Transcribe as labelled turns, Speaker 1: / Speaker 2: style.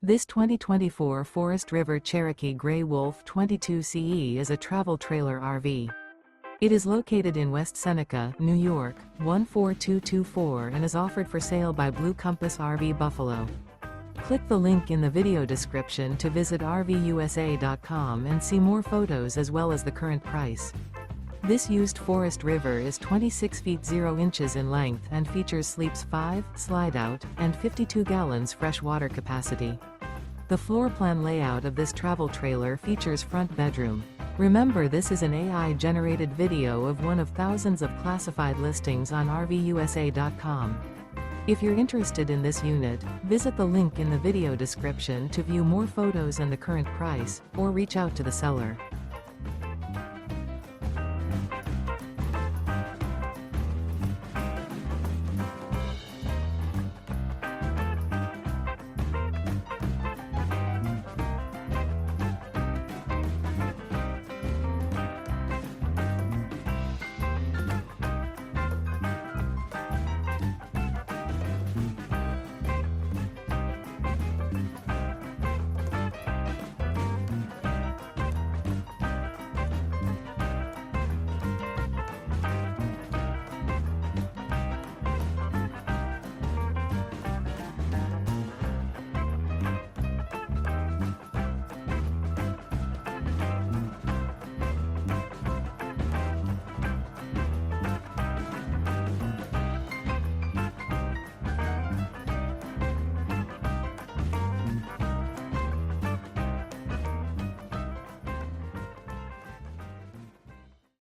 Speaker 1: This 2024 Forest River Cherokee Grey Wolf 22CE is a travel trailer RV. It is located in West Seneca, New York, 14224 and is offered for sale by Blue Compass RV Buffalo. Click the link in the video description to visit RVUSA.com and see more photos as well as the current price. This used Forest River is 26 feet 0 inches in length and features sleeps 5, slide-out, and 52 gallons fresh water capacity. The floor plan layout of this travel trailer features front bedroom. Remember, this is an AI-generated video of one of thousands of classified listings on RVUSA.com. If you're interested in this unit, visit the link in the video description to view more photos and the current price, or reach out to the seller.